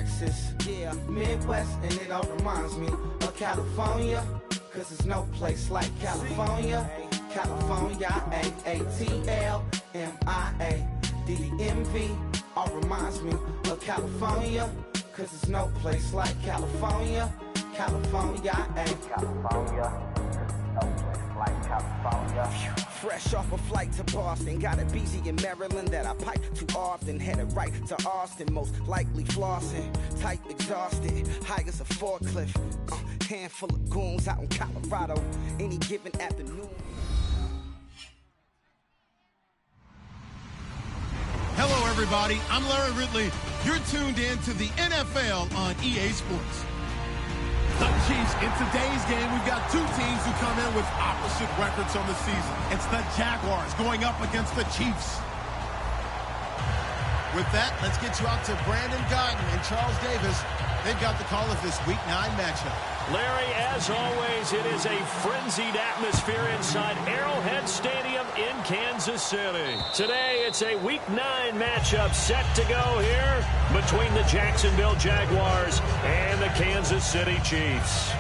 Texas, yeah, Midwest, and it all reminds me of California, cause there's no place like California. California, A-A-T-L-M-I-A-D-D-M-V, all reminds me of California, cause there's no place like California. California, California, no place like California. Fresh off a flight to Boston, got a BZ in Maryland that I pipe too often. Headed right to Austin, most likely flossing. Tight, exhausted, high as a forklift. Handful of goons out in Colorado, any given afternoon. Hello, everybody. I'm Larry Ridley. You're tuned in to the NFL on EA Sports. The Chiefs, in today's game, we've got two teams who come in with opposite records on the season. It's the Jaguars going up against the Chiefs. With that, let's get you out to Brandon Guyton and Charles Davis. They've got the call of this Week 9 matchup. Larry, as always, it is a frenzied atmosphere inside Arrowhead Stadium in Kansas City. Today, it's a Week 9 matchup set to go here between the Jacksonville Jaguars and the Kansas City Chiefs.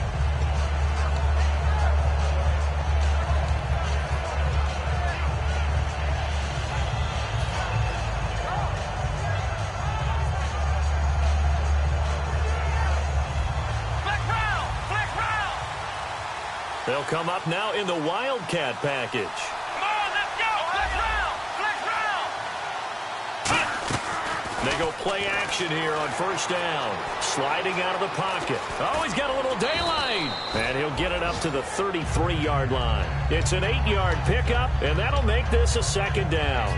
They'll come up now in the Wildcat package. Come on, let's go! Flex round! They go play action here on first down. Sliding out of the pocket. Oh, he's got a little daylight. And he'll get it up to the 33-yard line. It's an 8-yard pickup, and that'll make this a second down.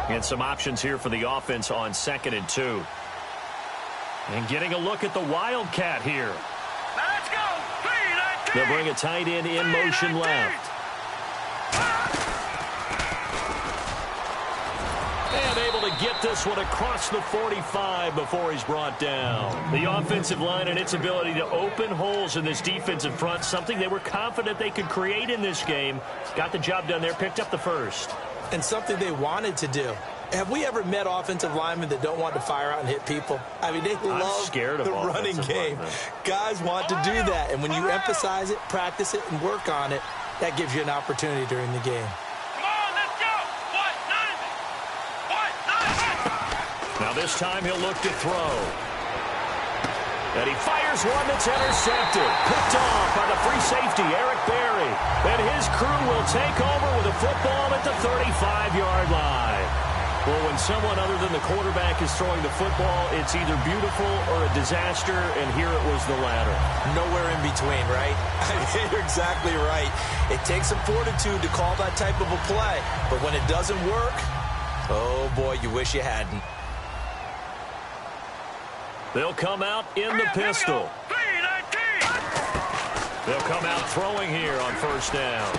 And some options here for the offense on 2nd and 2. And getting a look at the Wildcat here. Now let's go! 3-19! They'll bring a tight end in motion left. And able to get this one across the 45 before he's brought down. The offensive line and its ability to open holes in this defensive front, something they were confident they could create in this game. Got the job done there, picked up the first. And something they wanted to do. Have we ever met offensive linemen that don't want to fire out and hit people? I mean, they love the running game. Guys want to do that. And when you emphasize it, practice it, and work on it, that gives you an opportunity during the game. Come on, let's go! Now this time he'll look to throw. And he fires one that's intercepted. Picked off by the free safety, Eric Berry. And his crew will take over with a football at the 35-yard line. Well, when someone other than the quarterback is throwing the football, it's either beautiful or a disaster, and here it was the latter. Nowhere in between, right? I mean, you're exactly right. It takes some fortitude to call that type of a play. But when it doesn't work, oh, boy, you wish you hadn't. They'll come out in the pistol. They'll come out throwing here on first down.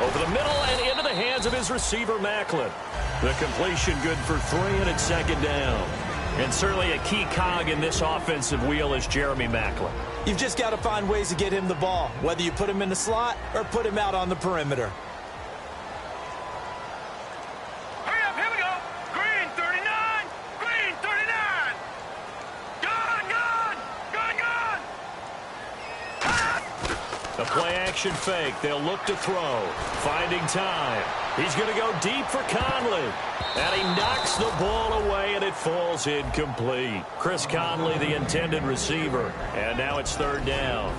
Over the middle and into the hands of his receiver, Macklin. The completion good for 3, and it's second down. And certainly a key cog in this offensive wheel is Jeremy Macklin. You've just got to find ways to get him the ball, whether you put him in the slot or put him out on the perimeter. A play-action fake. They'll look to throw. Finding time. He's going to go deep for Conley. And he knocks the ball away, and it falls incomplete. Chris Conley, the intended receiver. And now it's third down.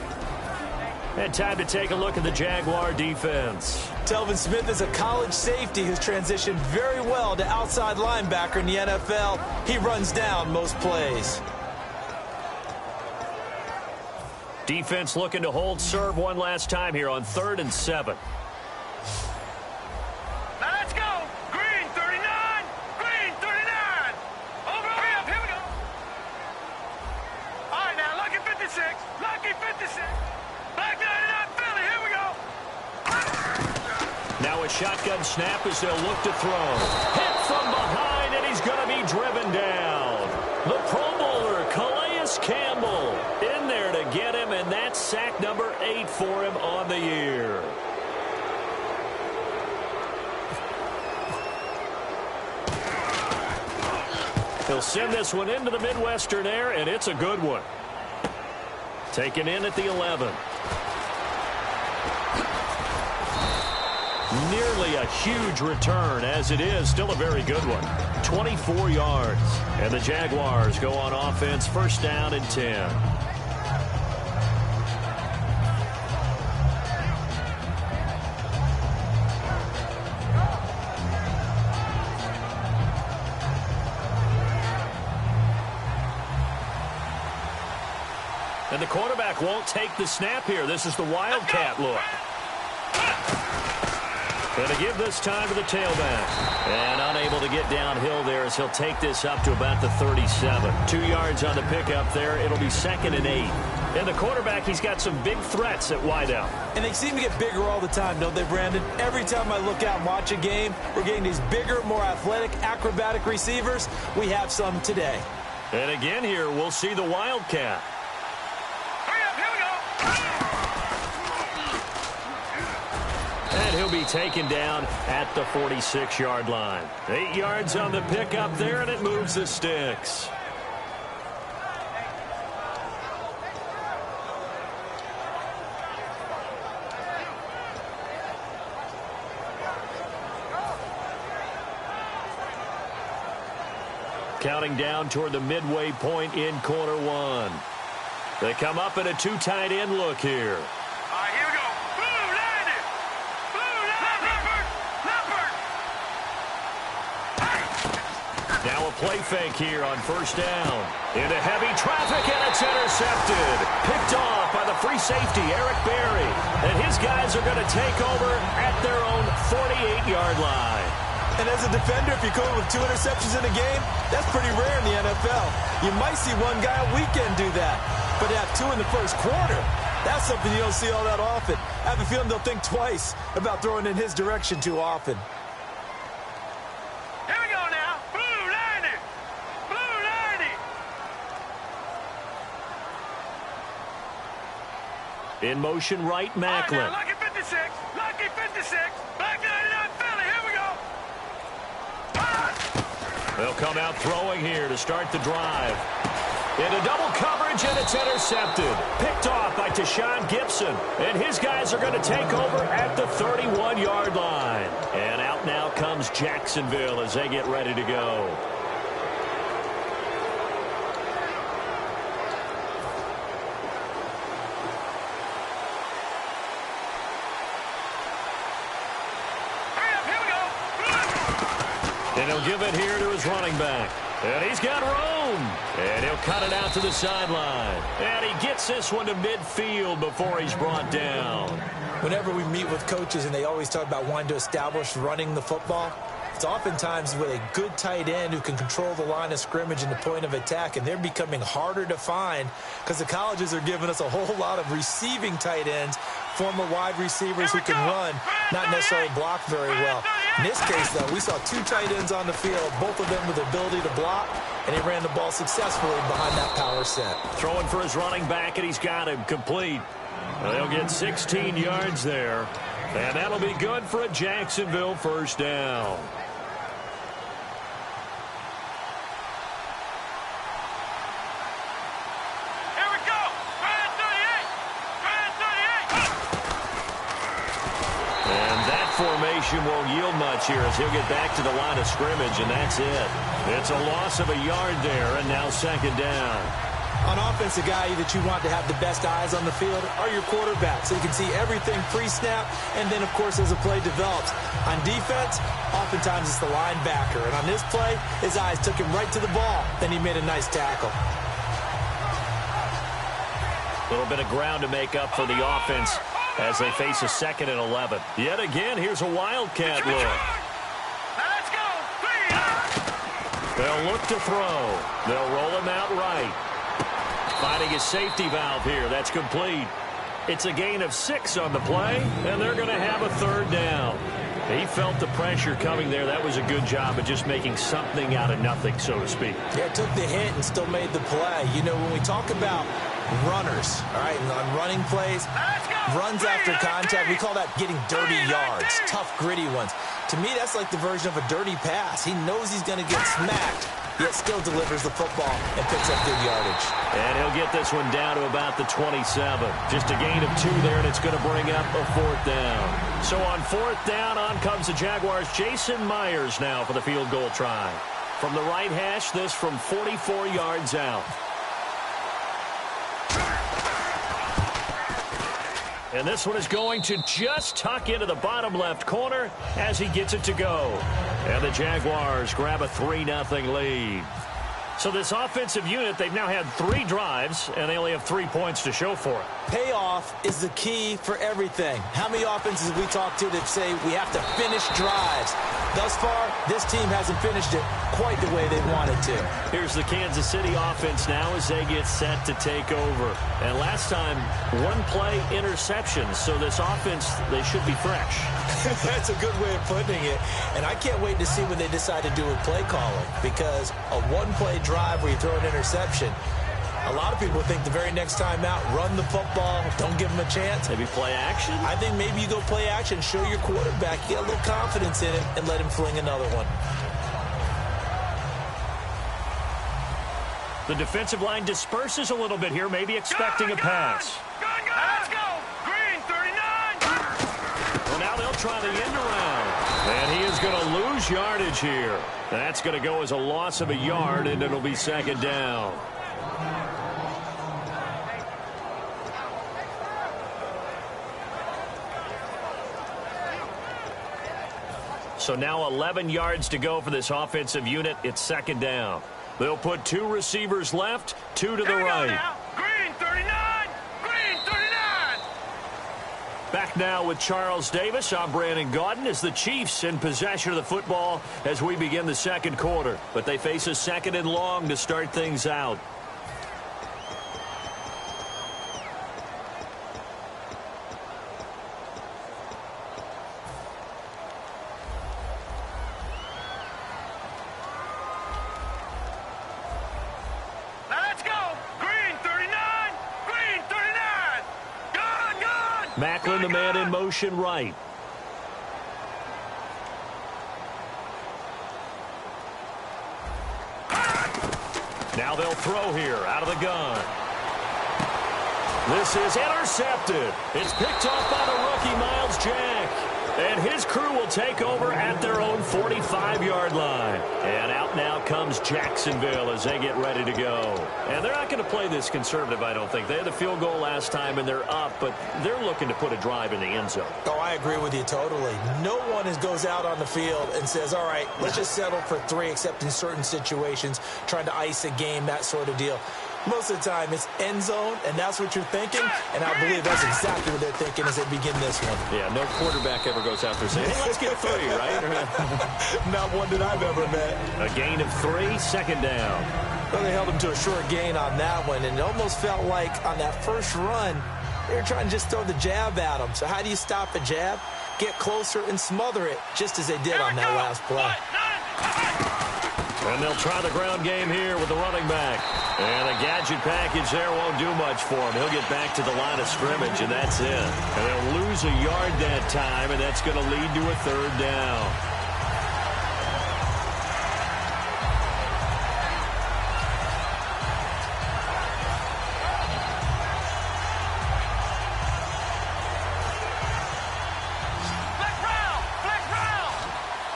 And time to take a look at the Jaguar defense. Telvin Smith is a college safety who's transitioned very well to outside linebacker in the NFL. He runs down most plays. Defense looking to hold serve one last time here on 3rd and 7. Now let's go! Green 39! Green 39! Over, hurry up, here we go! All right, now, Lucky 56! Lucky 56! Black 99 Philly, here we go! Now a shotgun snap as they'll look to throw. Hit from behind, and he's going to be driven down. The Pro Bowler, Calais Campbell, in there to get him, and that's sack number 8 for him on the year. He'll send this one into the Midwestern air, and it's a good one. Taken in at the 11. Nearly a huge return, as it is still a very good one. 24 yards. And the Jaguars go on offense, first down and 10. And the quarterback won't take the snap here. This is the Wildcat look. Going to give this time to the tailback. And unable to get downhill there as he'll take this up to about the 37. 2 yards on the pickup there. It'll be 2nd and 8. And the quarterback, he's got some big threats at wideout. And they seem to get bigger all the time, don't they, Brandon? Every time I look out and watch a game, we're getting these bigger, more athletic, acrobatic receivers. We have some today. And again here, we'll see the Wildcat. And he'll be taken down at the 46-yard line. 8 yards on the pickup there, and it moves the sticks. Counting down toward the midway point in quarter one. They come up in a 2 tight end look here. Now a play fake here on first down. Into heavy traffic, and it's intercepted. Picked off by the free safety, Eric Berry. And his guys are going to take over at their own 48-yard line. And as a defender, if you come with 2 interceptions in a game, that's pretty rare in the NFL. You might see one guy a weekend do that. But to have 2 in the first quarter, that's something you don't see all that often. I have a feeling they'll think twice about throwing in his direction too often. In motion, right, Macklin. Lucky 56, lucky 56, black 99 Philly, here we go. They'll come out throwing here to start the drive. Into double coverage, and it's intercepted. Picked off by Tashawn Gibson. And his guys are going to take over at the 31-yard line. And out now comes Jacksonville as they get ready to go. And he'll give it here to his running back. And he's got room. And he'll cut it out to the sideline. And he gets this one to midfield before he's brought down. Whenever we meet with coaches and they always talk about wanting to establish running the football, it's oftentimes with a good tight end who can control the line of scrimmage and the point of attack, and they're becoming harder to find because the colleges are giving us a whole lot of receiving tight ends, former wide receivers who can run, not necessarily block very well. In this case, though, we saw 2 tight ends on the field, both of them with the ability to block, and he ran the ball successfully behind that power set. Throwing for his running back, and he's got him complete. They'll get 16 yards there, and that'll be good for a Jacksonville first down. Formation won't yield much here as he'll get back to the line of scrimmage, and that's it. It's a loss of a yard there, and now second down. On offense, the guy that you want to have the best eyes on the field are your quarterbacks, so you can see everything pre-snap, and then, of course, as the play develops. On defense, oftentimes it's the linebacker, and on this play, his eyes took him right to the ball. Then he made a nice tackle. A little bit of ground to make up for the offense as they face a 2nd and 11. Yet again, here's a Wildcat look. Let's go. They'll look to throw. They'll roll him out right. Finding his safety valve here. That's complete. It's a gain of 6 on the play, and they're going to have a 3rd down. He felt the pressure coming there. That was a good job of just making something out of nothing, so to speak. Yeah, took the hit and still made the play. You know, when we talk about runners, all right, and on running plays, runs after contact, we call that getting dirty yards, tough, gritty ones. To me, that's like the version of a dirty pass. He knows he's going to get smacked, yet still delivers the football and picks up good yardage. And he'll get this one down to about the 27. Just a gain of 2 there, and it's going to bring up a 4th down. So on 4th down, on comes the Jaguars' Jason Myers now for the field goal try. From the right hash, this from 44 yards out. And this one is going to just tuck into the bottom left corner as he gets it to go. And the Jaguars grab a 3-0 lead. So this offensive unit, they've now had 3 drives, and they only have 3 points to show for it. Payoff is the key for everything. How many offenses we talk to that say we have to finish drives? Thus far, this team hasn't finished it quite the way they wanted to. Here's the Kansas City offense now as they get set to take over. And last time, 1-play interceptions. So this offense, they should be fresh. That's a good way of putting it. And I can't wait to see what they decide to do with play calling, because a 1-play drive where you throw an interception, a lot of people think the very next time out, run the football, don't give them a chance. Maybe play action? I think maybe you go play action, show your quarterback, get a little confidence in it, and let him fling another one. The defensive line disperses a little bit here, maybe expecting a pass. Let's go! Green, 39! Well, now they'll try the end around. And he is going to lose yardage here. That's going to go as a loss of a yard, and it'll be 2nd down. So now 11 yards to go for this offensive unit. It's 2nd down. They'll put 2 receivers left, 2 to the right. Green, 39! Green, 39! Back now with Charles Davis. I'm Brandon Gaudin as the Chiefs in possession of the football as we begin the 2nd quarter. But they face a 2nd and long to start things out. Macklin, the man in motion right. Now they'll throw here out of the gun. This is intercepted. It's picked off by the rookie Miles Jack. And his crew will take over at their own 45-yard line. And out now comes Jacksonville as they get ready to go. And they're not going to play this conservative, I don't think. They had the field goal last time, and they're up, but they're looking to put a drive in the end zone. Oh, I agree with you totally. No one goes out on the field and says, all right, let's just settle for 3, except in certain situations, trying to ice a game, that sort of deal. Most of the time, it's end zone, and that's what you're thinking, and I believe that's exactly what they're thinking as they begin this one. Yeah, no quarterback ever goes out there saying, hey, let's get 3, right? Not one that I've ever met. A gain of 3, 2nd down. Well, they held him to a short gain on that one, and it almost felt like on that first run, they were trying to just throw the jab at him. So how do you stop a jab? Get closer and smother it, just as they did on that last play. And they'll try the ground game here with the running back. And the gadget package there won't do much for him. He'll get back to the line of scrimmage, and that's it. And they'll lose a yard that time, and that's going to lead to a 3rd down.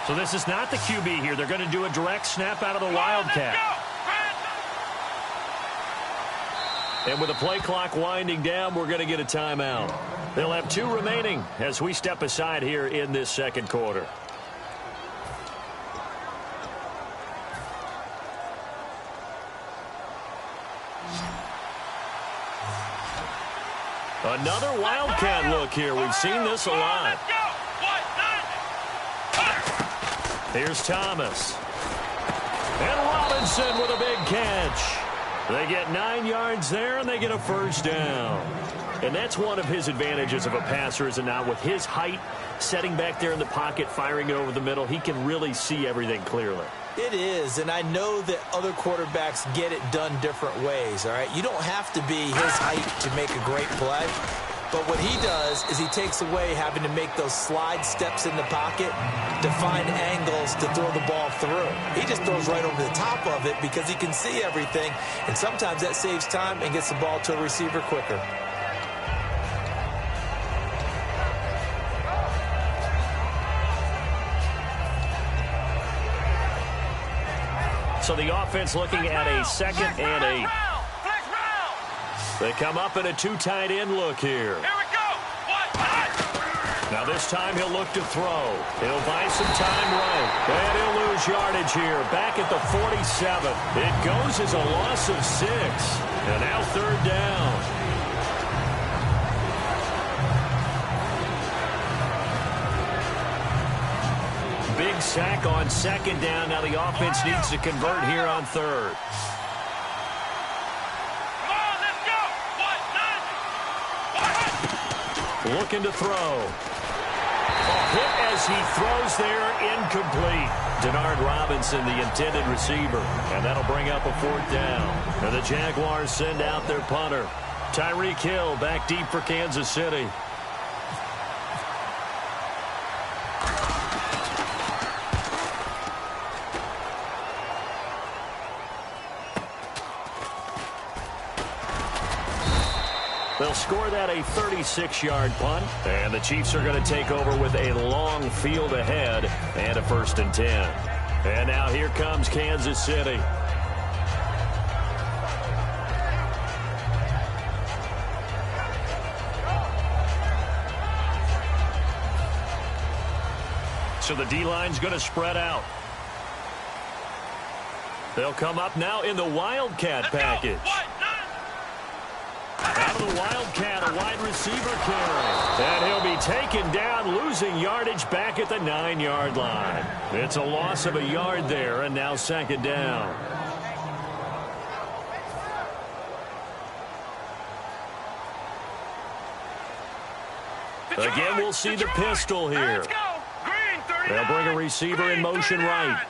So this is not the QB here. They're going to do a direct snap out of the Wildcat. And with the play clock winding down, we're going to get a timeout. They'll have 2 remaining as we step aside here in this 2nd quarter. Another Wildcat look here. We've seen this a lot. Here's Thomas. And Robinson with a big catch. They get 9 yards there, and they get a 1st down. And that's one of his advantages of a passer, is it not? With his height, setting back there in the pocket, firing it over the middle, he can really see everything clearly. It is, and I know that other quarterbacks get it done different ways, all right? You don't have to be his height to make a great play. But what he does is he takes away having to make those slide steps in the pocket to find angles to throw the ball through. He just throws right over the top of it because he can see everything, and sometimes that saves time and gets the ball to a receiver quicker. So the offense looking at a 2nd and 8. They come up in a 2 tight end look here. Here we go. Now this time he'll look to throw. He'll buy some time right. And he'll lose yardage here. Back at the 47. It goes as a loss of 6. And now 3rd down. Big sack on 2nd down. Now the offense needs to convert here on 3rd. Looking to throw. A hit as he throws there, incomplete. Denard Robinson, the intended receiver. And that'll bring up a 4th down. And the Jaguars send out their punter. Tyreek Hill back deep for Kansas City. They'll score that a 36-yard punt, and the Chiefs are going to take over with a long field ahead and a 1st and 10. And now here comes Kansas City. So the D-line's going to spread out. They'll come up now in the Wildcat package. Out of the Wildcat, a wide receiver carry. And he'll be taken down, losing yardage back at the 9-yard line. It's a loss of a yard there, and now 2nd down. Again, we'll see the pistol here. They'll bring a receiver in motion right.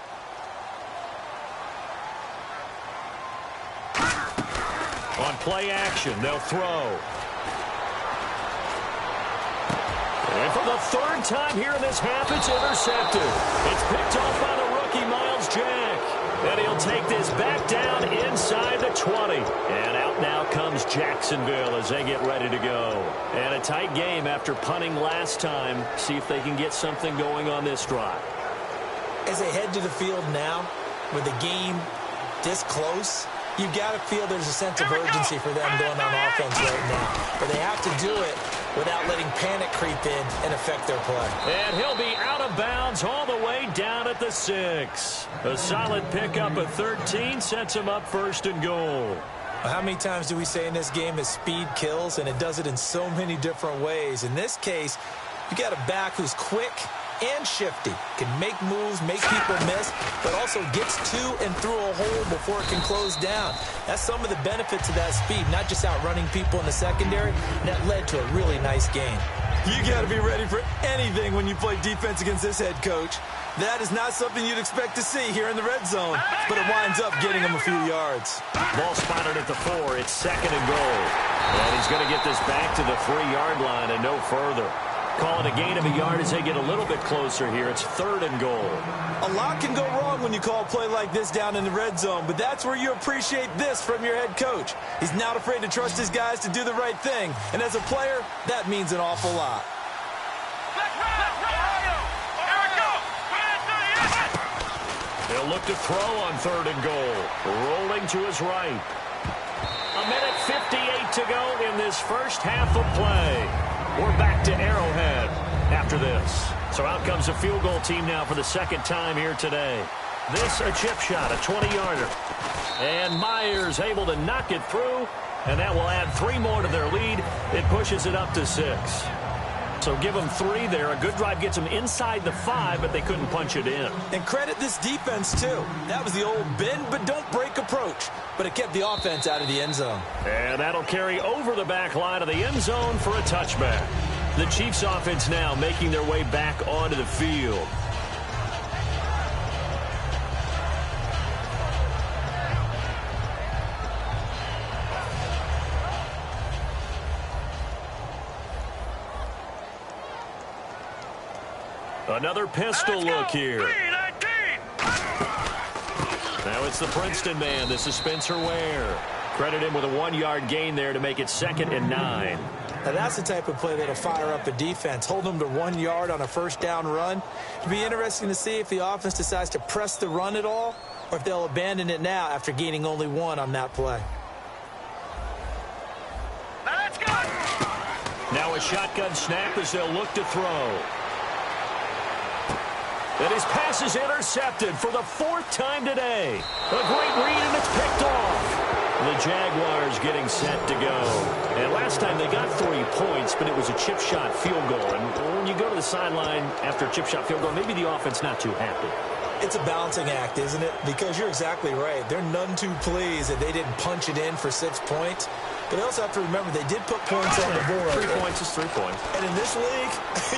On play action, they'll throw. And for the 3rd time here in this half, it's intercepted. It's picked off by the rookie, Miles Jack. And he'll take this back down inside the 20. And out now comes Jacksonville as they get ready to go. And a tight game after punting last time. See if they can get something going on this drive. As they head to the field now, with the game this close, you've got to feel there's a sense of urgency for them going on offense right now. But they have to do it without letting panic creep in and affect their play. And he'll be out of bounds all the way down at the 6. A solid pickup of 13 sets him up 1st and goal. How many times do we say in this game that speed kills, and it does it in so many different ways? In this case, you got a back who's quick and shifty, can make moves, make people miss, but also gets to and through a hole before it can close down. That's some of the benefits of that speed, not just outrunning people in the secondary. That led to a really nice game. You got to be ready for anything when you play defense against this head coach. That is not something you'd expect to see here in the red zone, but it winds up getting him a few yards. Ball spotted at the 4. It's 2nd and goal. And he's going to get this back to the 3-yard line and no further. Call it a gain of a yard as they get a little bit closer here. It's 3rd and goal. A lot can go wrong when you call a play like this down in the red zone, but that's where you appreciate this from your head coach. He's not afraid to trust his guys to do the right thing, and as a player, that means an awful lot. They'll look to throw on 3rd and goal. Rolling to his right. 1:58 to go in this first half of play. We're back to Arrowhead after this. So out comes a field goal team now for the 2nd time here today. This a chip shot, a 20-yarder. And Myers able to knock it through, and that will add 3 more to their lead. It pushes it up to 6. So give them 3 there. A good drive gets them inside the 5, but they couldn't punch it in. And credit this defense, too. That was the old bend but don't break approach, but it kept the offense out of the end zone. And that'll carry over the back line of the end zone for a touchback. The Chiefs offense now making their way back onto the field. Another pistol look here. Now it's the Princeton man. This is Spencer Ware. Credit him with a 1-yard gain there to make it 2nd and 9. Now that's the type of play that'll fire up a defense. Hold them to 1 yard on a first down run. It'll be interesting to see if the offense decides to press the run at all or if they'll abandon it now after gaining only 1 on that play. Let's go. Now a shotgun snap as they'll look to throw. And his pass is intercepted for the 4th time today. A great read, and it's picked off. The Jaguars getting set to go. And last time they got 3 points, but it was a chip shot field goal. And when you go to the sideline after a chip shot field goal, maybe the offense not too happy. It's a balancing act, isn't it? Because you're exactly right. They're none too pleased that they didn't punch it in for 6 points. But they also have to remember they did put points on the board. 3 points is 3 points. And in this league,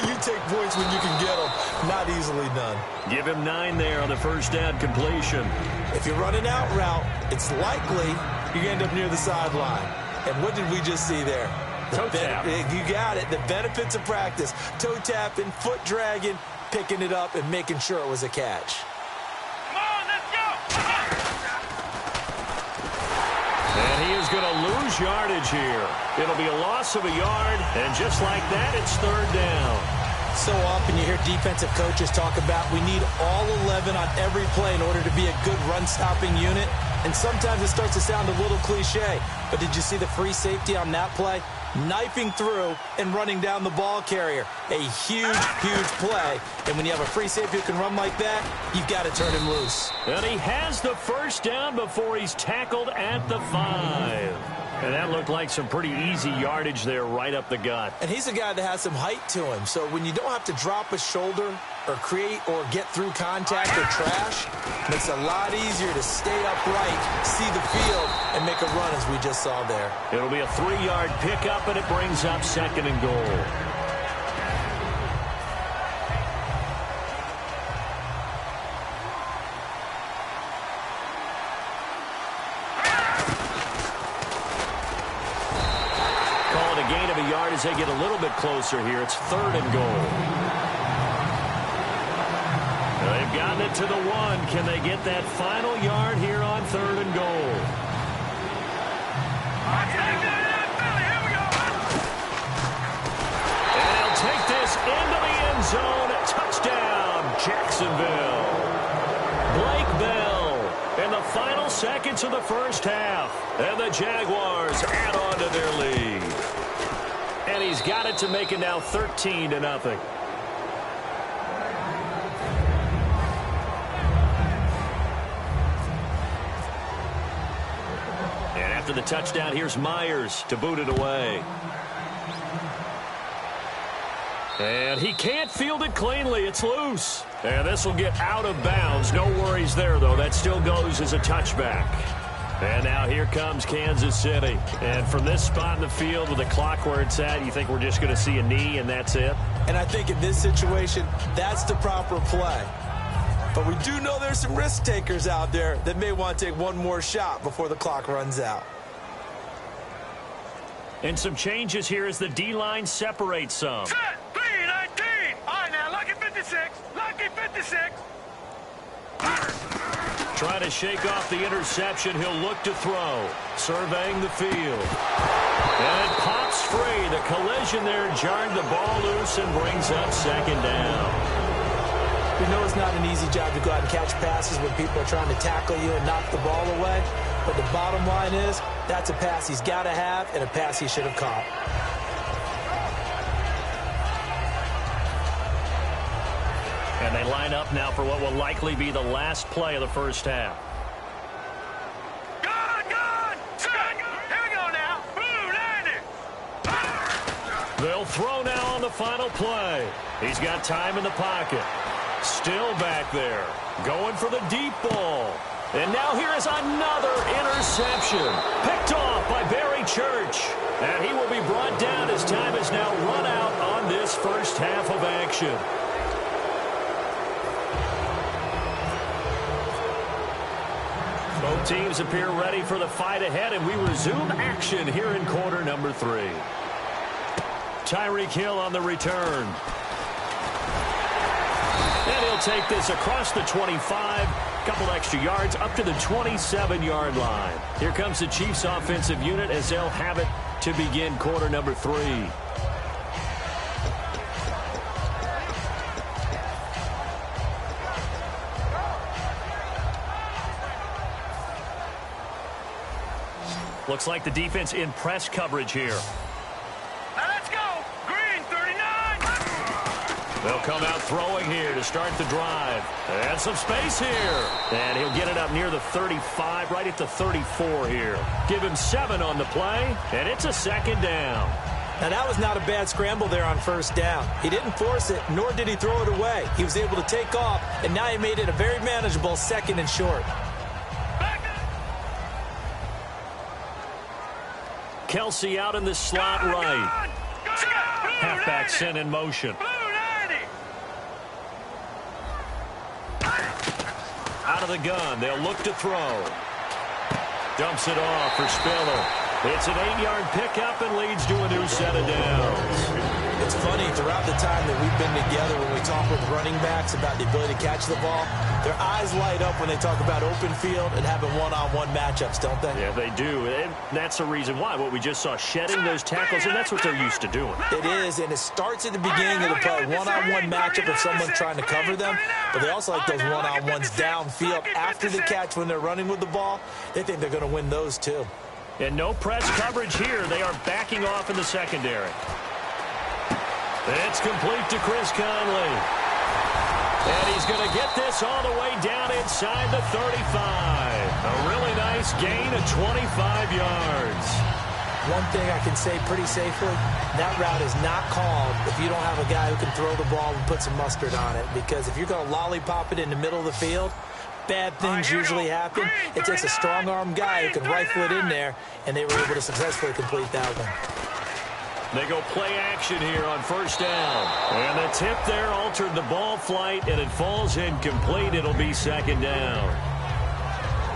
you take points when you can get them. Not easily done. Give him 9 there on the first down completion. If you're running out route, it's likely you end up near the sideline. And what did we just see there? Toe tap. You got it. The benefits of practice. Toe tapping, foot dragging, picking it up, and making sure it was a catch. Come on, let's go. And he is going to lose yardage here. It'll be a loss of a yard, and just like that, it's 3rd down. So often you hear defensive coaches talk about we need all 11 on every play in order to be a good run-stopping unit. And sometimes it starts to sound a little cliche. But did you see the free safety on that play? Knifing through and running down the ball carrier. A huge, huge play. And when you have a free safety who can run like that, you've got to turn him loose. And he has the first down before he's tackled at the 5. And that looked like some pretty easy yardage there right up the gut. And he's a guy that has some height to him. So when you don't have to drop a shoulder or create or get through contact or trash, it makes it a lot easier to stay upright, see the field, and make a run as we just saw there. It'll be a 3-yard pickup, and it brings up 2nd and goal. As they get a little bit closer here, it's 3rd and goal. They've gotten it to the 1. Can they get that final yard here on 3rd and goal? Here we go. And they'll take this into the end zone. Touchdown, Jacksonville. Blake Bell in the final seconds of the first half. And the Jaguars add on to their lead. And he's got it to make it now 13-0. And after the touchdown, here's Myers to boot it away. And he can't field it cleanly. It's loose. And this will get out of bounds. No worries there, though. That still goes as a touchback. And now here comes Kansas City. And from this spot in the field with the clock where it's at, you think we're just going to see a knee and that's it? And I think in this situation, that's the proper play. But we do know there's some risk takers out there that may want to take one more shot before the clock runs out. And some changes here as the D-line separates some. Set, 3-19. All right, now, lucky 56. Lucky 56. Trying to shake off the interception. He'll look to throw. Surveying the field. And it pops free. The collision there jarred the ball loose and brings up 2nd down. We know it's not an easy job to go out and catch passes when people are trying to tackle you and knock the ball away. But the bottom line is that's a pass he's got to have and a pass he should have caught. And they line up now for what will likely be the last play of the first half. Good. Set. Here we go now. Blue 90. They'll throw now on the final play. He's got time in the pocket. Still back there. Going for the deep ball. And now here is another interception. Picked off by Barry Church. And he will be brought down as time is now run out on this first half of action. Both teams appear ready for the fight ahead, and we resume action here in quarter number 3. Tyreek Hill on the return. take this across the 25, couple extra yards up to the 27-yard line. Here comes the Chiefs offensive unit as they'll have it to begin quarter number 3. Looks like the defense in press coverage here. Now let's go. Green, 39. They'll come out throwing here to start the drive. And some space here. And he'll get it up near the 35, right at the 34 here. Give him 7 on the play, and it's a second down. Now, that was not a bad scramble there on first down. He didn't force it, nor did he throw it away. He was able to take off, and now he made it a very manageable second and short. Kelsey out in the slot right. Halfback sent in motion. Out of the gun. They'll look to throw. Dumps it off for Spiller. It's an 8-yard pickup and leads to a new set of downs. It's funny, throughout the time that we've been together, when we talk with running backs about the ability to catch the ball, their eyes light up when they talk about open field and having one-on-one matchups, don't they? Yeah, they do. And that's the reason why. What we just saw, shedding those tackles, and that's what they're used to doing. It is, and it starts at the beginning of the play. One-on-one matchup if someone's trying to cover them, but they also like those one-on-ones downfield after the catch when they're running with the ball. They think they're going to win those, too. And no press coverage here. They are backing off in the secondary. It's complete to Chris Conley. And he's going to get this all the way down inside the 35. A really nice gain of 25 yards. One thing I can say pretty safely, that route is not called if you don't have a guy who can throw the ball and put some mustard on it. Because if you're going to lollipop it in the middle of the field, bad things usually happen. It takes a strong-arm guy who can rifle it in there, and they were able to successfully complete that one. They go play action here on first down. And the tip there altered the ball flight, and it falls incomplete. It'll be second down.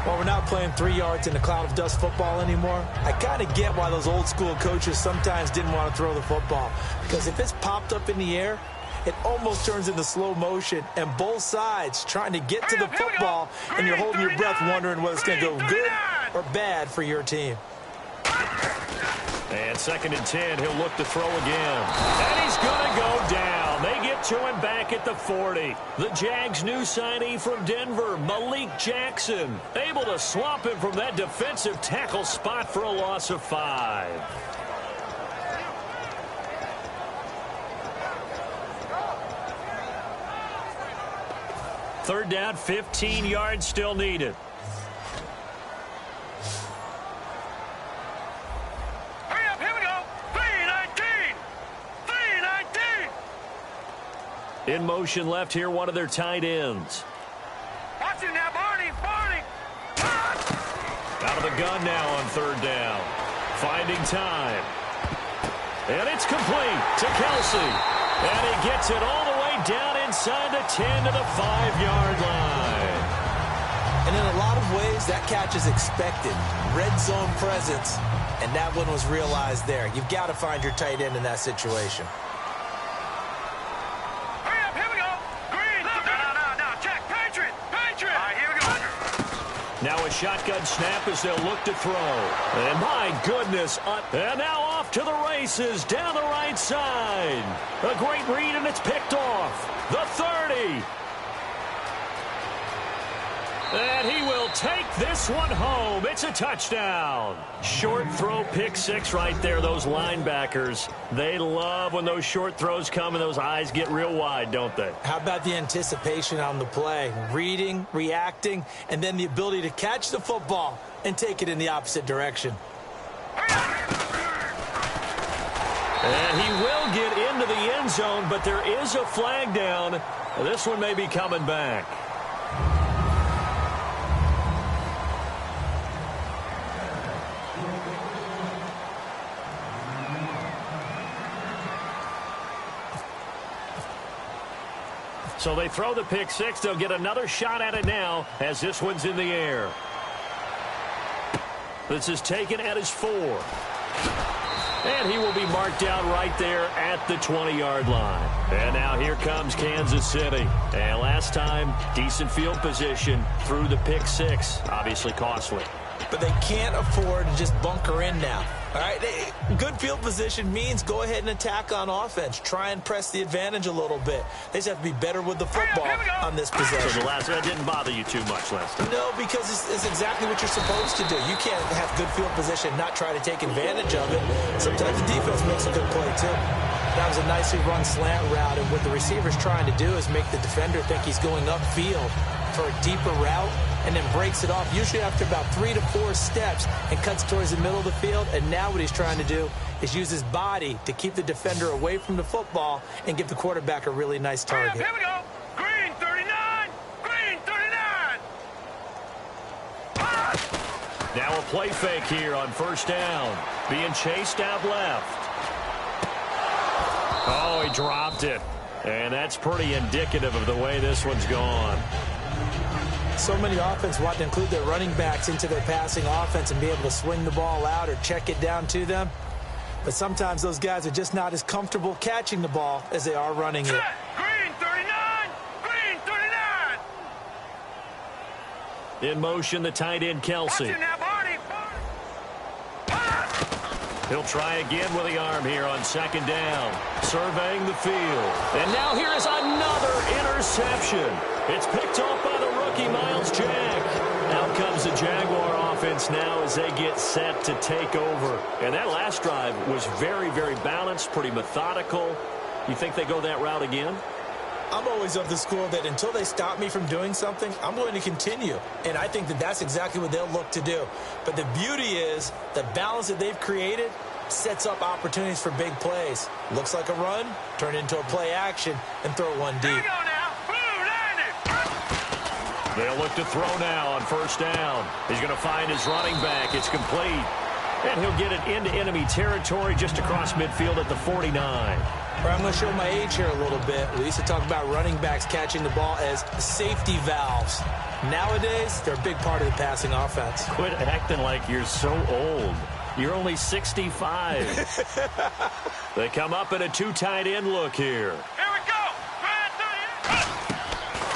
Well, we're not playing 3 yards in a cloud of dust football anymore. I kind of get why those old-school coaches sometimes didn't want to throw the football. Because if it's popped up in the air, it almost turns into slow motion, and both sides trying to get to the football, and you're holding your breath wondering whether it's going to go good or bad for your team. And second and 10, he'll look to throw again. And he's going to go down. They get to him back at the 40. The Jags' new signee from Denver, Malik Jackson, able to swamp him from that defensive tackle spot for a loss of 5. Third down, 15 yards still needed. In motion left here, one of their tight ends. Watch it now, Barney. Out of the gun now on third down. Finding time. And it's complete to Kelsey. And he gets it all the way down inside the 10 to the 5-yard line. And in a lot of ways, that catch is expected. Red zone presence, and that one was realized there. You've got to find your tight end in that situation. Now a shotgun snap as they'll look to throw. And my goodness, and now off to the races down the right side. A great read, and it's picked off. The 30. And he will take this one home. It's a touchdown. Short throw, pick 6 right there. Those linebackers, they love when those short throws come and those eyes get real wide, don't they? How about the anticipation on the play? Reading, reacting, and then the ability to catch the football and take it in the opposite direction. And he will get into the end zone, but there is a flag down. This one may be coming back. So they throw the pick 6. They'll get another shot at it now as this one's in the air. This is taken at his 4. And he will be marked down right there at the 20-yard line. And now here comes Kansas City. And last time, decent field position through the pick six. Obviously costly. But they can't afford to just bunker in now. All right, good field position means go ahead and attack on offense. Try and press the advantage a little bit. They just have to be better with the football on this possession. So the last one didn't bother you too much last time? No, because it's exactly what you're supposed to do. You can't have good field position and not try to take advantage of it. Sometimes the defense makes a good play, too. That was a nicely run slant route, and what the receiver's trying to do is make the defender think he's going upfield for a deeper route, and then breaks it off, usually after about 3 to 4 steps, and cuts towards the middle of the field. And now what he's trying to do is use his body to keep the defender away from the football and give the quarterback a really nice target. Here we go. Green 39. Green 39. Now a play fake here on first down. Being chased out left. Oh, he dropped it. And that's pretty indicative of the way this one's gone. So many offenses want to include their running backs into their passing offense and be able to swing the ball out or check it down to them. But sometimes those guys are just not as comfortable catching the ball as they are running it. Green 39. Green 39. In motion, the tight end, Kelsey. He'll try again with the arm here on second down. Surveying the field. And now here is another interception. It's picked off by the rookie, Miles Jack. Out comes the Jaguar offense now as they get set to take over. And that last drive was very, very balanced, pretty methodical. You think they go that route again? I'm always of the school that until they stop me from doing something, I'm going to continue. And I think that that's exactly what they'll look to do. But the beauty is the balance that they've created sets up opportunities for big plays. Looks like a run, turn it into a play action, and throw one deep. They'll look to throw now on first down. He's going to find his running back. It's complete. And he'll get it into enemy territory just across midfield at the 49. I'm going to show my age here a little bit. We used to talk about running backs catching the ball as safety valves. Nowadays, they're a big part of the passing offense. Quit acting like you're so old. You're only 65. They come up in a two tight end look here. Here we go.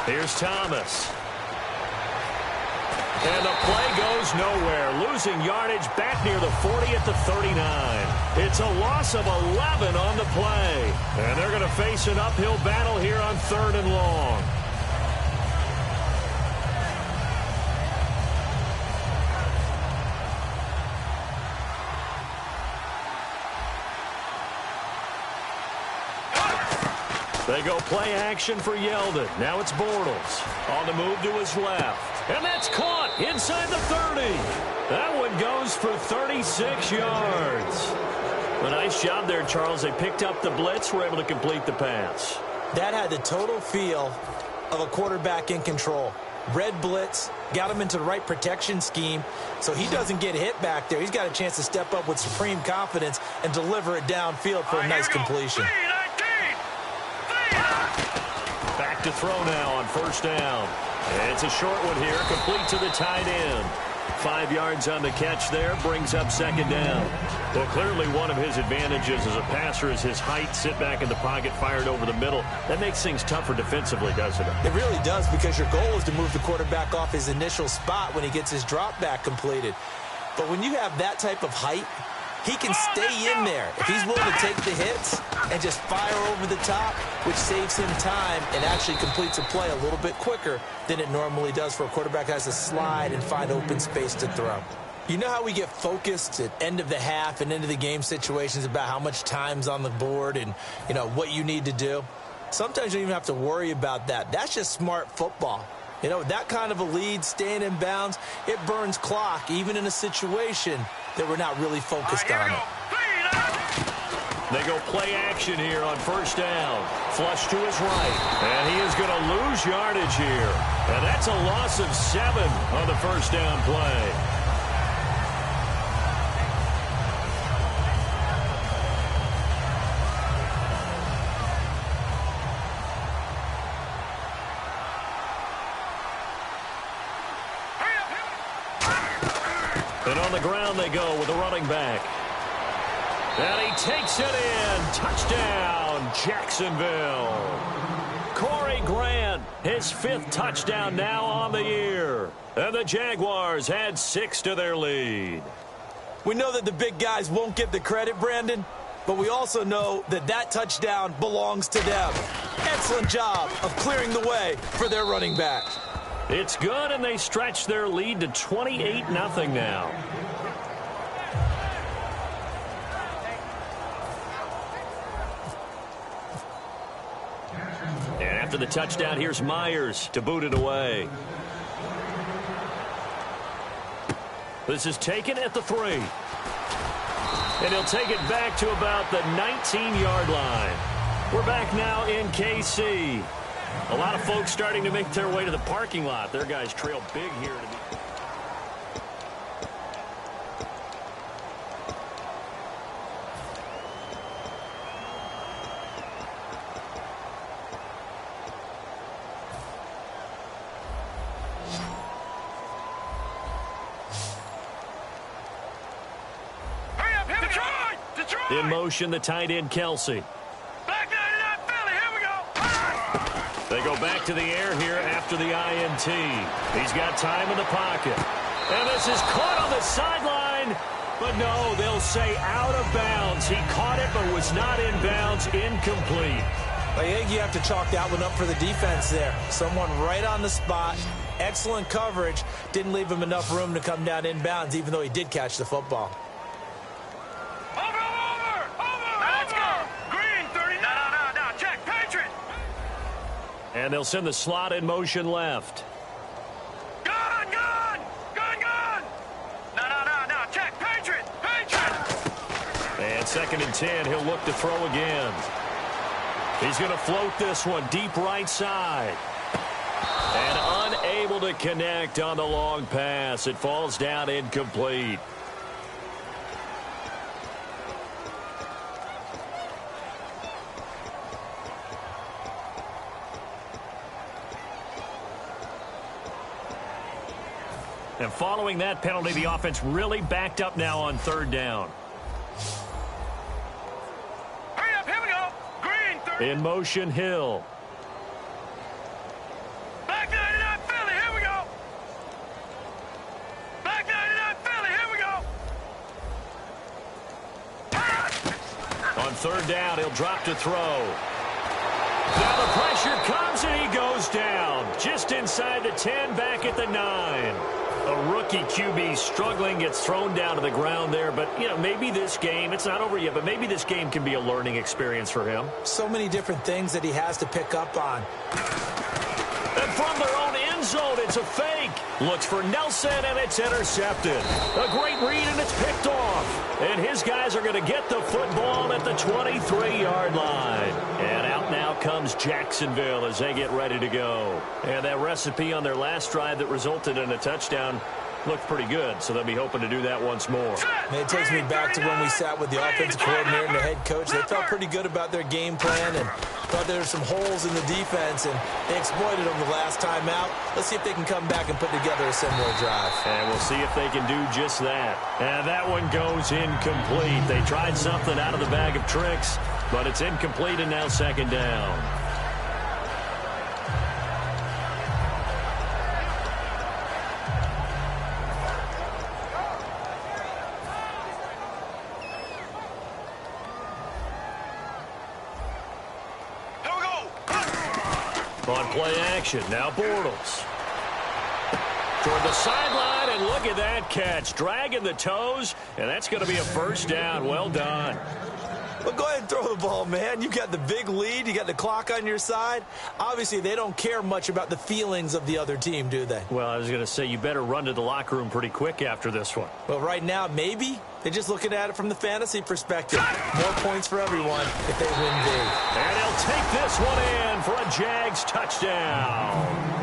Here's Thomas. And the play goes nowhere. Losing yardage back near the 40 at the 39. It's a loss of 11 on the play. And they're going to face an uphill battle here on 3rd and long. They go play action for Yeldon. Now it's Bortles on the move to his left. And that's caught inside the 30. That one goes for 36 yards. A nice job there, Charles. They picked up the blitz, were able to complete the pass. That had the total feel of a quarterback in control. Red blitz, got him into the right protection scheme, so he doesn't get hit back there. He's got a chance to step up with supreme confidence and deliver it downfield for a nice completion. Back to throw now on first down. It's a short one here, complete to the tight end. 5 yards on the catch there, brings up second down. Well, clearly one of his advantages as a passer is his height, sit back in the pocket, fired over the middle. That makes things tougher defensively, doesn't it? It really does, because your goal is to move the quarterback off his initial spot when he gets his drop back completed. But when you have that type of height, he can stay in there if he's willing to take the hits and just fire over the top, which saves him time and actually completes a play a little bit quicker than it normally does for a quarterback who has to slide and find open space to throw. You know how we get focused at end of the half and end of the game situations about how much time's on the board and, you know, what you need to do? Sometimes you don't even have to worry about that. That's just smart football. You know, that kind of a lead, staying in bounds, it burns clock, even in a situation that we're not really focused on it. They go play action here on first down. Flush to his right. And he is going to lose yardage here. And that's a loss of 7 on the first down play. And on the ground they go with the running back. And he takes it in. Touchdown, Jacksonville. Corey Grant, his 5th touchdown now on the year. And the Jaguars add 6 to their lead. We know that the big guys won't get the credit, Brandon, but we also know that that touchdown belongs to them. Excellent job of clearing the way for their running back. It's good, and they stretch their lead to 28-0 now. And after the touchdown, here's Myers to boot it away. This is taken at the 3. And he'll take it back to about the 19-yard line. We're back now in KC. A lot of folks starting to make their way to the parking lot. Their guys trail big here. In motion, the tight end, Kelsey. Back 99 Philly, here we go. They go back to the air here after the INT. He's got time in the pocket. And this is caught on the sideline. But no, they'll say out of bounds. He caught it but was not in bounds. Incomplete. I think you have to chalk that one up for the defense there. Someone right on the spot. Excellent coverage. Didn't leave him enough room to come down inbounds, even though he did catch the football. And they'll send the slot in motion left. Gun! No. Check. Patriot. And 2nd and 10. He'll look to throw again. He's going to float this one deep right side. And unable to connect on the long pass. It falls down incomplete. And following that penalty, the offense really backed up now on 3rd down. Hurry up, here we go. Green, 30. In motion, Hill. Back 99 Philly, here we go. Back 99 Philly, here we go. On 3rd down, he'll drop to throw. Now the pressure comes and he goes down. Just inside the 10, back at the 9. A rookie QB struggling, gets thrown down to the ground there. But, you know, maybe this game, it's not over yet, but maybe this game can be a learning experience for him. So many different things that he has to pick up on. And from their own end zone, it's a fake. Looks for Nelson, and it's intercepted. A great read, and it's picked off. And his guys are going to get the football at the 23-yard line. And out now comes Jacksonville as they get ready to go. And that recipe on their last drive that resulted in a touchdown looked pretty good, so they'll be hoping to do that once more. And it takes me back to when we sat with the offensive coordinator and the head coach. They felt pretty good about their game plan and thought there were some holes in the defense, and they exploited them the last time out. Let's see if they can come back and put together a similar drive. And we'll see if they can do just that. And that one goes incomplete. They tried something out of the bag of tricks, but it's incomplete, and now 2nd down. On play action, now Bortles. Toward the sideline, and look at that catch. Dragging the toes, and that's going to be a 1st down. Well done. Well, go ahead and throw the ball, man. You got the big lead. You got the clock on your side. Obviously, they don't care much about the feelings of the other team, do they? Well, I was going to say, you better run to the locker room pretty quick after this one. Well, right now, maybe. They're just looking at it from the fantasy perspective. More points for everyone if they win big. And he'll take this one in for a Jags touchdown.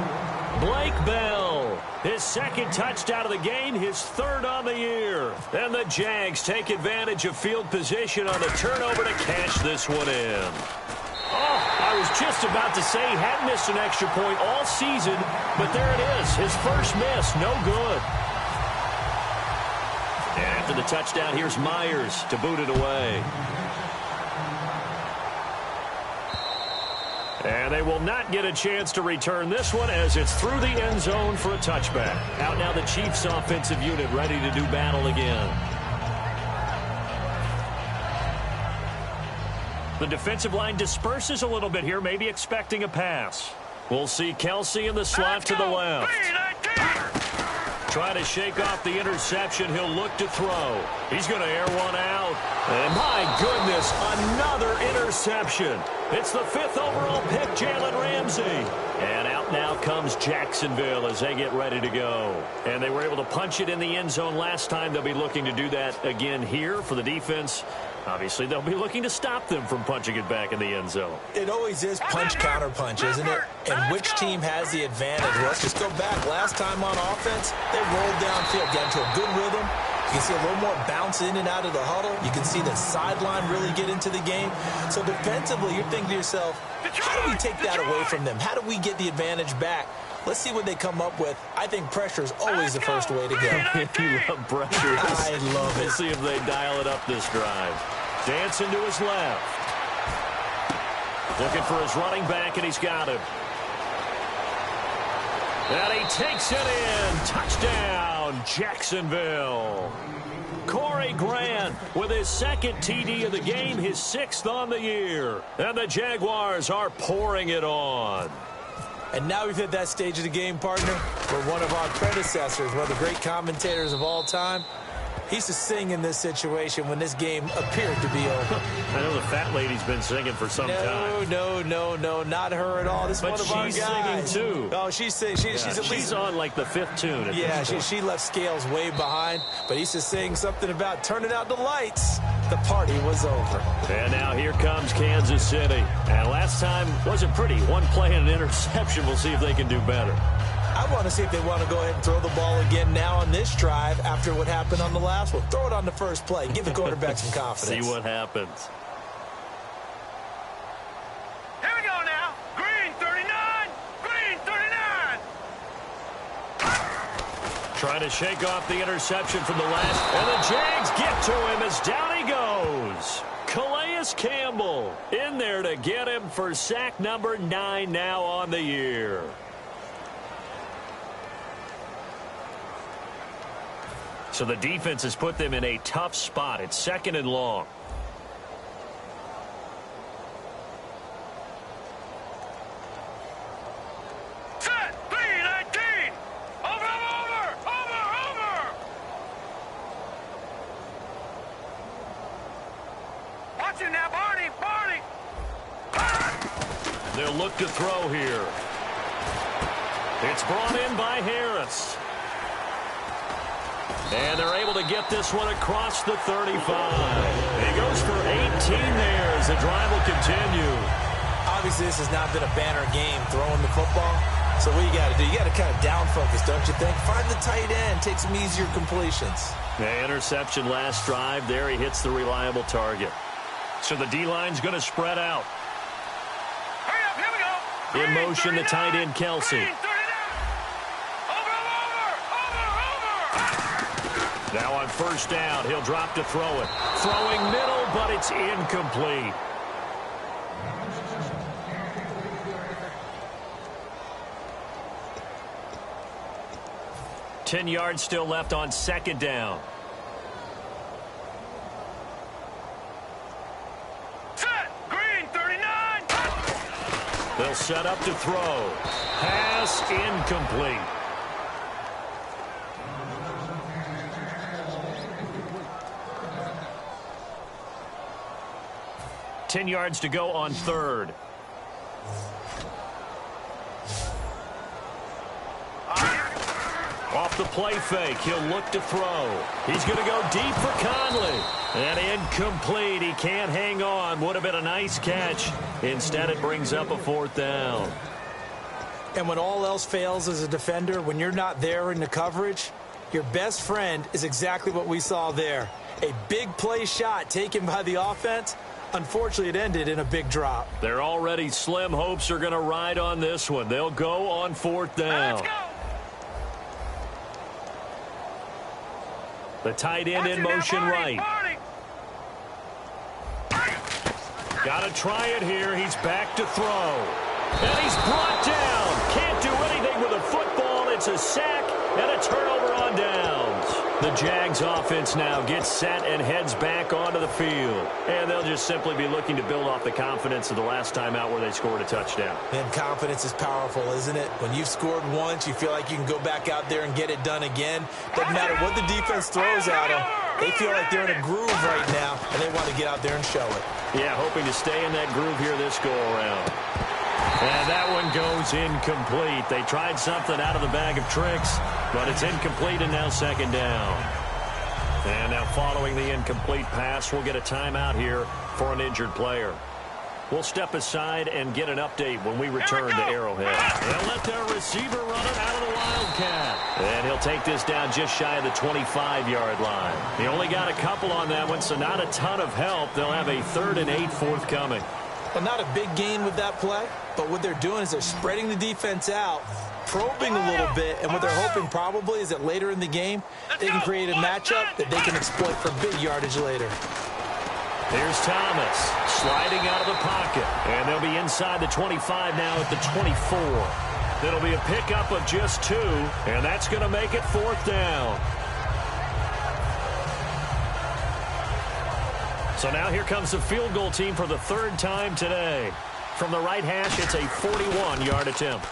Blake Bell, his 2nd touchdown of the game, his 3rd on the year. And the Jags take advantage of field position on the turnover to cash this one in. Oh, I was just about to say he hadn't missed an extra point all season, but there it is, his first miss, no good. And after the touchdown. Here's Myers to boot it away. And they will not get a chance to return this one as it's through the end zone for a touchback. Out now the Chiefs offensive unit ready to do battle again. The defensive line disperses a little bit here, maybe expecting a pass. We'll see Kelsey in the slot to the left. Try to shake off the interception. He'll look to throw. He's going to air one out. And my goodness, another interception. It's the 5th overall pick, Jalen Ramsey. And out now comes Jacksonville as they get ready to go. And they were able to punch it in the end zone last time. They'll be looking to do that again here for the defense. Obviously, they'll be looking to stop them from punching it back in the end zone. It always is punch-counter-punch, isn't it? And which team has the advantage? Let's just go back. Last time on offense, they rolled downfield, got into a good rhythm. You can see a little more bounce in and out of the huddle. You can see the sideline really get into the game. So defensively, you're thinking to yourself, how do we take that away from them? How do we get the advantage back? Let's see what they come up with. I think pressure is always the first way to go. You love pressure. I love it. We'll see if they dial it up this drive. Dancing to his left. Looking for his running back, and he's got him. And he takes it in. Touchdown, Jacksonville. Corey Grant with his 2nd TD of the game, his 6th on the year. And the Jaguars are pouring it on. And now we've hit that stage of the game, partner, where one of our predecessors, one of the great commentators of all time, he used to sing in this situation when this game appeared to be over. I know the fat lady's been singing for some time. No, not her at all. This is one of our guys. But she's singing, too. Oh, she's singing. She's on, like, the 5th tune. Yeah, she left Scales way behind. But he used to sing something about turning out the lights. The party was over. And now here comes Kansas City. And last time wasn't pretty. One play and an interception. We'll see if they can do better. I want to see if they want to go ahead and throw the ball again now on this drive after what happened on the last one. Throw it on the first play. Give the quarterback some confidence. See what happens. Here we go now. Green 39. Green 39. Trying to shake off the interception from the last. And the Jags get to him as down he goes. Calais Campbell in there to get him for sack number 9 now on the year. So the defense has put them in a tough spot. It's 2nd and long. Set. 3-19. Over. Watch him now, Barney. They'll look to throw here. It's brought in by Harris. And they're able to get this one across the 35. He goes for 18 there as the drive will continue. Obviously, this has not been a banner game throwing the football. So what you got to do, you got to kind of down focus, don't you think? Find the tight end, take some easier completions. The interception last drive there. He hits the reliable target. So the D-line's going to spread out. Hurry up, here we go. In motion, the tight end, Kelsey. Now on first down, he'll drop to throw it. Throwing middle, but it's incomplete. Ten yards still left on 2nd down. Set. Green 39. They'll set up to throw. Pass incomplete. Ten yards to go on 3rd. Off the play fake, he'll look to throw. He's going to go deep for Conley. And incomplete. He can't hang on. Would have been a nice catch. Instead, it brings up a 4th down. And when all else fails as a defender, when you're not there in the coverage, your best friend is exactly what we saw there. A big play shot taken by the offense. Unfortunately, it ended in a big drop. Their already slim hopes are going to ride on this one. They'll go on 4th down. Let's go. The tight end in motion right. Got to try it here. He's back to throw. And he's brought down. Can't do anything with a football. It's a sack and a turnover on downs. The Jags offense now gets set and heads back onto the field. And they'll just simply be looking to build off the confidence of the last time out where they scored a touchdown. And confidence is powerful, isn't it? When you've scored once, you feel like you can go back out there and get it done again. Doesn't matter what the defense throws at them. They feel like they're in a groove right now, and they want to get out there and show it. Yeah, hoping to stay in that groove here this go-around. And that one goes incomplete. They tried something out of the bag of tricks, but it's incomplete and now second down. And now following the incomplete pass, we'll get a timeout here for an injured player. We'll step aside and get an update when we return to Arrowhead. They'll let their receiver run it out of the Wildcat. And he'll take this down just shy of the 25-yard line. He only got a couple on that one, so not a ton of help. They'll have a 3rd and 8 forthcoming. Well, not a big gain with that play, but what they're doing is they're spreading the defense out, probing a little bit, and what they're hoping probably is that later in the game, they can create a matchup that they can exploit for big yardage later. Here's Thomas sliding out of the pocket, and they'll be inside the 25 now at the 24. It'll be a pickup of just 2, and that's going to make it 4th down. So now here comes the field goal team for the 3rd time today. From the right hash, it's a 41-yard attempt.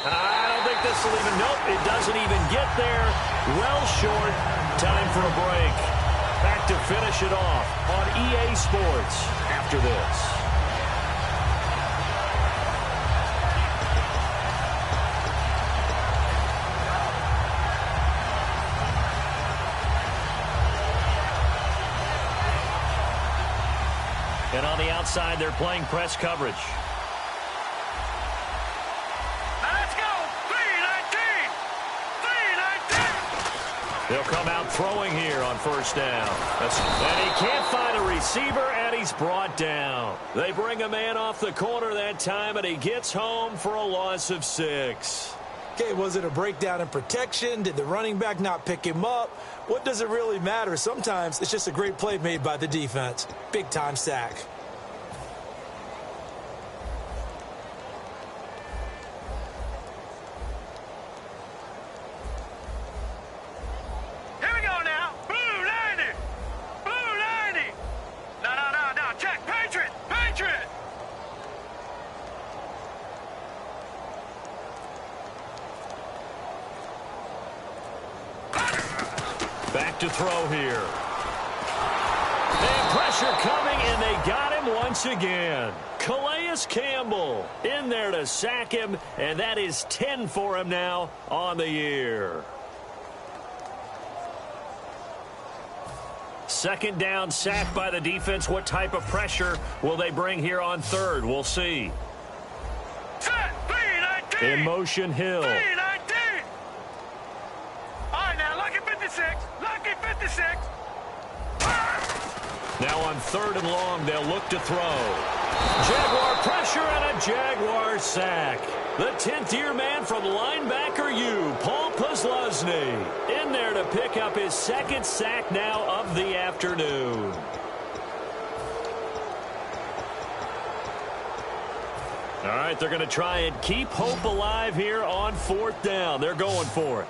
I don't think this will even, nope, it doesn't even get there. Well short, time for a break. Back to finish it off on EA Sports after this. And on the outside, they're playing press coverage. Let's go. 3-19. 3-19. They'll come out throwing here on 1st down. And he can't find a receiver, and he's brought down. They bring a man off the corner that time, and he gets home for a loss of 6. Okay, was it a breakdown in protection? Did the running back not pick him up? What does it really matter? Sometimes it's just a great play made by the defense. Big-time sack. Here we go now. Blue 90. Blue 90. No. Check. Patriot. Patriot. Back to throw here. And pressure coming, and they got him once again. Calais Campbell in there to sack him, and that is 10 for him now on the year. 2nd down, sack by the defense. What type of pressure will they bring here on 3rd? We'll see. Set. 3-19. In motion, Hill. 3-19. All right, now, lucky 56. Lucky 56. Now on 3rd and long, they'll look to throw. Jaguar pressure and a Jaguar sack. The 10th year man from linebacker U, Paul Posluszny, in there to pick up his 2nd sack now of the afternoon. All right, they're going to try and keep hope alive here on 4th down. They're going for it.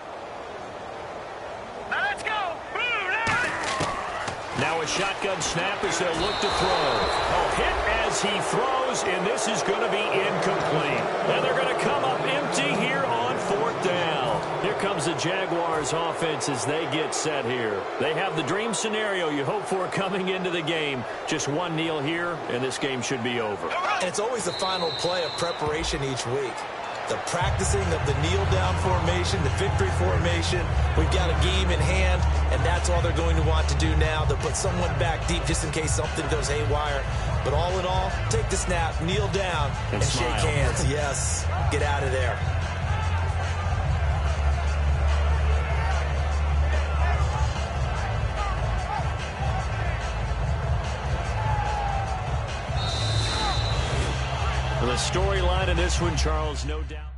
Now let's go. Blue 90. Now a shotgun snap as they'll look to throw. Oh, hit as he throws, and this is going to be incomplete. And they're going to come up empty here on 4th down. Here comes the Jaguars offense as they get set here. They have the dream scenario you hope for coming into the game. Just one kneel here, and this game should be over. And it's always the final play of preparation each week. The practicing of the kneel-down formation, the victory formation. We've got a game in hand, and that's all they're going to want to do now. They'll put someone back deep just in case something goes haywire. But all in all, take the snap, kneel down, and shake hands. Yes, get out of there. The storyline in this one, Charles, no doubt.